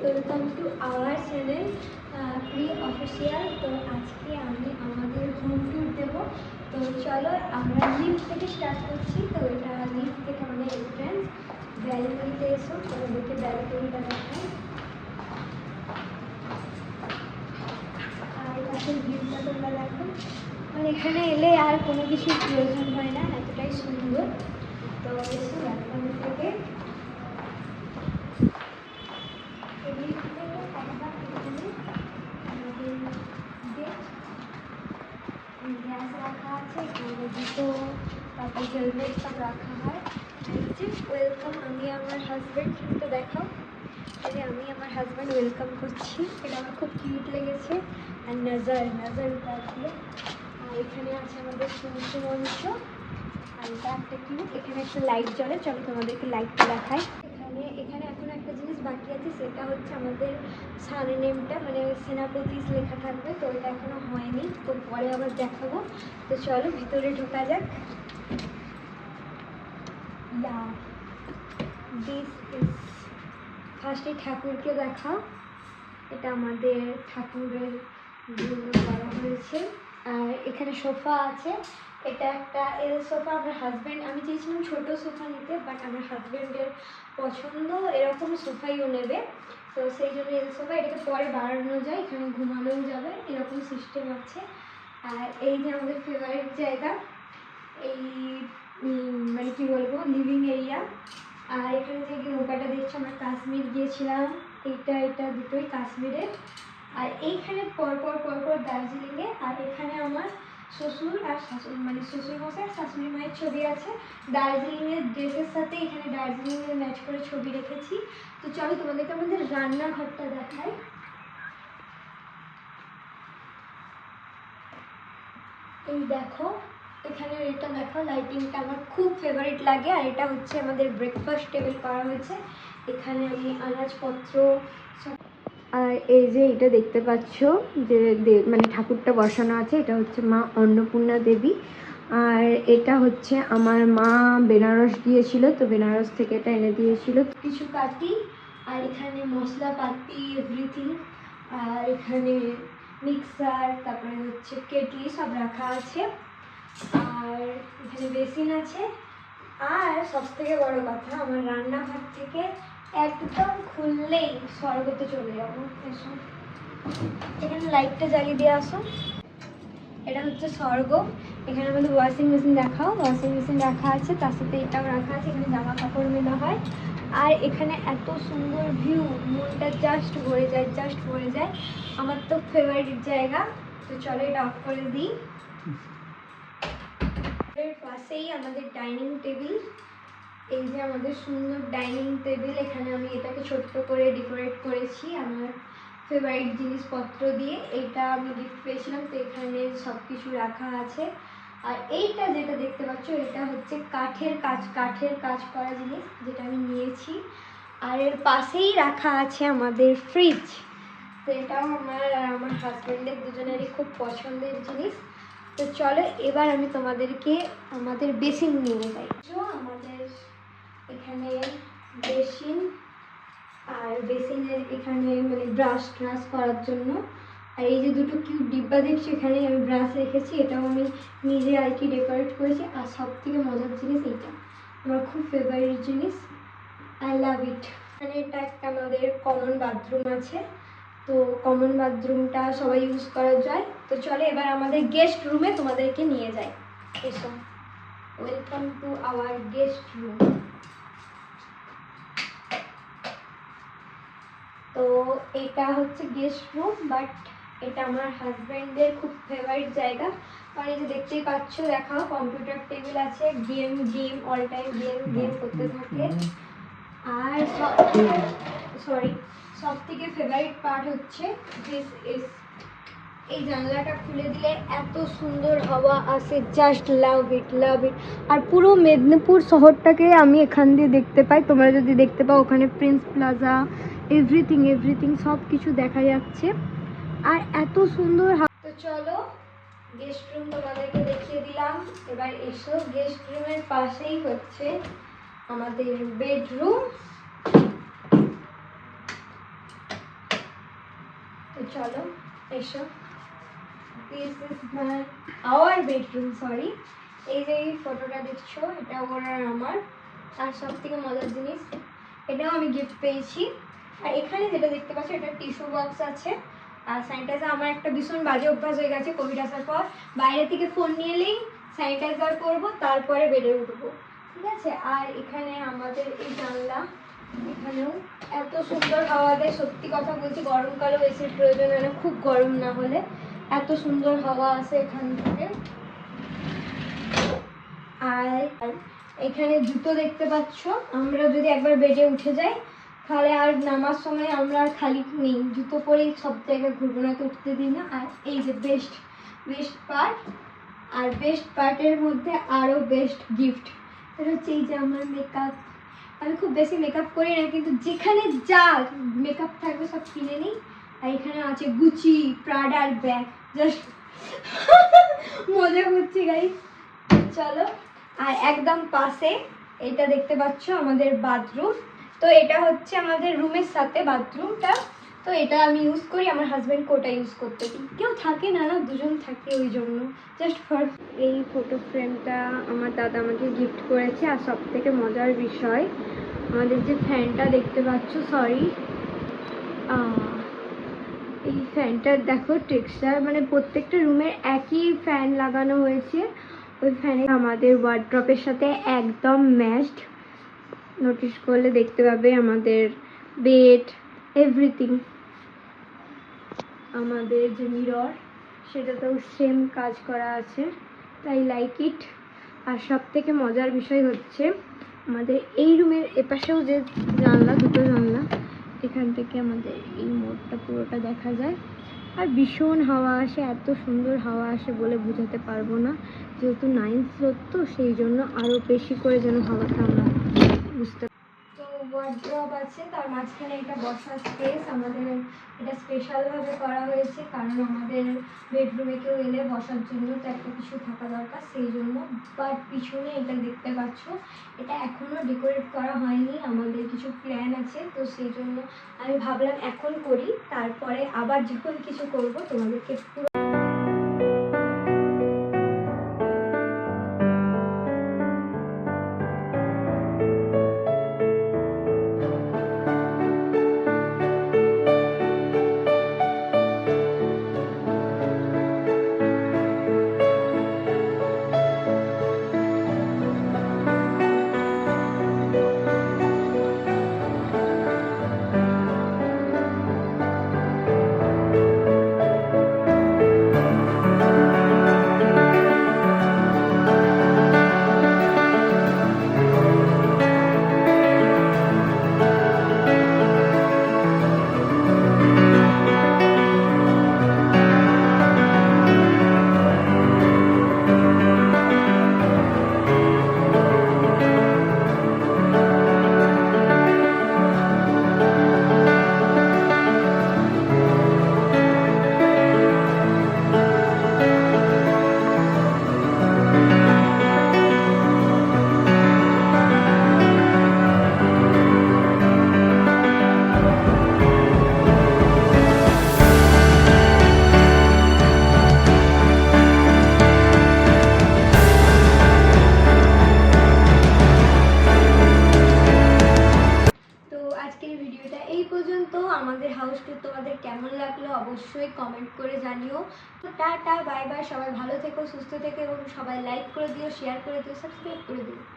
Welcome to our channel pre official. তো আজকে আমি আমাদের হোম ট্যুর দেবো। তো চলো আমরা লিফট থেকে স্টার্ট করছি। তো এটা লিফট থেকে আমাদের এন্ট্রান্স। ব্যালকনিতে এসো, তোমাদেরকে ব্যালকনিটা দেখাই। আর পাশের ভিউটা তোমরা দেখো, মানে এখানে এলে আর কোনো কিছুর প্রয়োজন হয় না, এতটাই সুন্দর। তো এসো ব্যালকনি থেকে গ্যাস রাখা আছে, এখানে জুতো, তারপর হেলমেট সব রাখা হয়। ওয়েলকাম, আমি আমার হাজব্যান্ড, তো দেখাও। আমি আমার হাজব্যান্ড ওয়েলকাম করছি, এটা আমার খুব কিউট লেগেছে। আর নজর দিয়ে। আর এখানে আছে আমাদের সূর্য মঞ্চ। আর এটা একটা কিউট, এখানে একটা লাইট জ্বলে, চলো তোমাদেরকে লাইটটা দেখাই। এখানে এখন একটা জিনিস বাকি আছে, সেটা হচ্ছে আমাদের সারনেমটা, মানে সেনাপতিস লেখা থাকবে। তো এটা এখনো হয়নি, তো পরে আবার দেখাবো। তো চলো ভিতরে ঢোকা যাক। ফার্স্টে ঠাকুরকে দেখাও। এটা আমাদের ঠাকুরের জন্য করা হয়েছে। আর এখানে সোফা আছে, এটা একটা এল সোফা। আমার হাজব্যান্ড, আমি চেয়েছিলাম ছোট সোফা নিতে, বাট আমার হাজব্যান্ডের পছন্দ এরকম সোফাইও নেবে, তো সেই জন্য এল সোফা। এটাকে পরে বাড়ানো যায়, এখানে ঘুমানোও যাবে, এরকম সিস্টেম আছে। আর এই যে আমাদের ফেভারিট জায়গা, এই মানে কি বলবো, লিভিং এরিয়া। আর এখানে যে নৌকাটা দেখছি, আমরা কাশ্মীর গিয়েছিলাম, এটা দুটোই কাশ্মীরের। আর এইখানে পরপর দার্জিলিংয়ে। আর এখানে আমার শ্বশুর আর শাশুড়ি, মানে শ্বশুরমশাই আর শাশুড়ি মায়ের ছবি আছে দার্জিলিংয়ের ড্রেসের সাথে। এখানে দার্জিলিংয়ের ম্যাচ করে ছবি রেখেছি। তো চলো তোমাদেরকে আমাদের রান্নাঘরটা দেখাই। এই দেখো, এখানে এটা দেখো, লাইটিংটা আমার খুব ফেভারিট লাগে। আর এটা হচ্ছে আমাদের ব্রেকফাস্ট টেবিল করা হয়েছে। এখানে আমি আনাজপত্র সব। আর এই যে এটা দেখতে পাচ্ছ, যে মানে ঠাকুরটা বসানো আছে, এটা হচ্ছে মা অন্নপূর্ণা দেবী। আর এটা হচ্ছে আমার মা বেনারস গিয়েছিল, তো বেনারস থেকে এটা এনে দিয়েছিল। কিছু কাটি, আর এখানে মশলাপাতি এভরিথিং। আর এখানে মিক্সার, তারপরে হচ্ছে কেটলি সব রাখা আছে। আর এখানে বেসিন আছে। আর সবথেকে বড় কথা, আমার রান্নাঘর থেকে একদম খুললেই স্বর্গতে চলে যাবো। এসো, এখানে লাইটটা জ্বালিয়ে দিয়ে আসো। এটা হচ্ছে স্বর্গ। এখানে আমাদের ওয়াশিং মেশিন দেখাও, ওয়াশিং মেশিন রাখা আছে, তার সাথে এটাও রাখা আছে, এখানে জামা কাপড় মেলা হয়। আর এখানে এত সুন্দর ভিউ, মনটা জাস্ট ভরে যায়। আমার তো ফেভারিট জায়গা। তো চলো এটা অফ করে দিই। এর পাশেই আমাদের ডাইনিং টেবিল। এই যে আমাদের সুন্দর ডাইনিং টেবিল, এখানে আমি এটাকে ছোট্ট করে ডেকোরেট করেছি আমার ফেভারিট জিনিসপত্র দিয়ে। এটা আমি গিফট পেয়েছিলাম, তো এখানে সব কিছু রাখা আছে। আর এইটা যেটা দেখতে পাচ্ছ, এটা হচ্ছে কাঠের কাজ করা জিনিস, যেটা আমি নিয়েছি। আর এর পাশেই রাখা আছে আমাদের ফ্রিজ। তো এটাও আমার আর আমার হাজব্যান্ডের দুজনেরই খুব পছন্দের জিনিস। তো চলো এবার আমি তোমাদেরকে আমাদের বেসিন নিয়ে যাই। আমাদের এখানে বেসিন, আর বেসিনের এখানে মানে ব্রাশ করার জন্য। আর এই যে দুটো কিউট ডিব্বা দেখছি, এখানে আমি ব্রাশ রেখেছি, এটাও আমি নিজে আর কি ডেকোরেট করেছি। আর সব থেকে মজার জিনিস এইটা, আমার খুব ফেভারিট জিনিস, আই লাভ ইট। এখানে এটা একটা আমাদের কমন বাথরুম আছে, তো কমন বাথরুমটা সবাই ইউজ করা যায়। তো চলে এবার আমাদের গেস্ট রুমে তোমাদেরকে নিয়ে যাই। এসো, welcome to our guest room. তো এটা হচ্ছে গেস্ট রুম, বাট এটা আমার হাজব্যান্ডের খুব ফেভারিট জায়গা। আর এই যে দেখতেই পাচ্ছ, দেখাও, কম্পিউটার টেবিল আছে, গেম অল টাইম গেম করতে থাকে। আর সব থেকে ফেভারিট পার্ট হচ্ছে দিস ইজ, এই জানলাটা খুলে দিলে এত সুন্দর হাওয়া আসে, জাস্ট লাভ ইট। আর পুরো মেদিনীপুর শহরটাকে আমি এখান দিয়ে দেখতে পাই। তোমরা যদি দেখতে পাও, ওখানে প্রিন্স প্লাজা, এভরিথিং সব কিছু দেখা যাচ্ছে। আর এত সুন্দর। তো চলো গেস্ট রুম তোমাদেরকে দেখিয়ে দিলাম। এবার এসো, গেস্ট রুমের পাশেই হচ্ছে আমাদের বেডরুম। তো চলো এসো, this is my our bedroom, sorry. এই যে এই ফটোটা দেখছো, এটা ওর আর আমার। আর সব থেকে মজার জিনিস, এটাও আমি গিফট পেয়েছি। আর এখানে যেটা দেখতে পাচ্ছ, এটা টিস্যু বক্স আছে আর স্যানিটাইজার। আমার একটা ভীষণ বাজে অভ্যাস হয়ে গেছে কোভিড আসার পর, বাইরে থেকে ফোন নিয়ে এলেই স্যানিটাইজার করবো, তারপরে বেডে উঠবো, ঠিক আছে। আর এখানে আমাদের এই জানলা, এখানেও এত সুন্দর হাওয়া দেয়। সত্যি কথা বলছি, গরমকালেও এসির প্রয়োজন হয় না, খুব গরম না হলে। এত সুন্দর হাওয়া আসে এখান থেকে। আর এখানে জুতো দেখতে পাচ্ছ, আমরা যদি একবার বেডে উঠে যাই তাহলে আর নামার সময় আমরা আর খালি নেই, জুতো পরেই সব জায়গায় ঘুরবো, না তো উঠতে দিই না। আর এই যে বেস্ট বেস্ট পার্ট, আর বেস্ট পার্টের মধ্যে আরও বেস্ট গিফট, এটা হচ্ছে এই যে আমার মেকআপ। আমি খুব বেশি মেকআপ করি না, কিন্তু যেখানে যা মেকআপ থাকবে সব কিনে নিই। আর এখানে আছে গুচি প্রাডার ব্যাগ, জাস্ট মজা করছি গাইস। চলো, আর একদম পাশে এটা দেখতে পাচ্ছ আমাদের বাথরুম। তো এটা হচ্ছে আমাদের রুমের সাথে বাথরুমটা। তো এটা আমি ইউজ করি, আমার হাজব্যান্ডকে ওটা ইউজ করতে দিই। কেউ থাকে না, না দুজন থাকে, ওই জন্য জাস্ট ফর। এই ফটো ফ্রেমটা আমার দাদা আমাকে গিফট করেছে। আর সব থেকে মজার বিষয়, আমাদের যে ফ্যানটা দেখতে পাচ্ছ, সরি, এই ফ্যানটার দেখো টেক্সচার, মানে প্রত্যেকটা রুমের একই ফ্যান লাগানো হয়েছে। ওই ফ্যানে আমাদের ওয়ার্ড্রপের সাথে একদম ম্যাচড। নোটিস করলে দেখতে পাবে আমাদের বেড, এভরিথিং। আমাদের যে মিরর, সেটাতেও সেম কাজ করা আছে, তাই লাইক ইট। আর সব থেকে মজার বিষয় হচ্ছে, আমাদের এই রুমের এপাশেও যে জানলা, দুটো জানলা, এখান থেকে আমাদের এই মোড়টা পুরোটা দেখা যায়। আর ভীষণ হাওয়া আসে, এত সুন্দর হাওয়া আসে বলে বোঝাতে পারবো না। যেহেতু 9th ফ্লোর, তো সেই জন্য আরও বেশি করে যেন হাওয়াটা আমরা বুঝতে। তো ওয়ার্ড্রপ আছে, তার মাঝখানে একটা বসার স্পেস আমাদের। এটা স্পেশালভাবে করা হয়েছে, কারণ আমাদের বেডরুমে কেউ এলে বসার জন্য তো একটা কিছু থাকা দরকার, সেই জন্য। বাট পিছনে এটা দেখতে পাচ্ছ, এটা এখনও ডেকোরেট করা হয়নি, আমাদের কিছু প্ল্যান আছে, তো সেই জন্য আমি ভাবলাম এখন করি, তারপরে আবার যখন কিছু করব তোমাদেরকে পুরো। আমাদের হাউস টুর তোমাদের কেমন লাগলো অবশ্যই কমেন্ট করে জানিও। তো টাটা, বাই বাই, সবাই ভালো থেকো, সুস্থ থেকো, এবং সবাই লাইক করে দিও, শেয়ার করে দিও, সাবস্ক্রাইব করে দিও।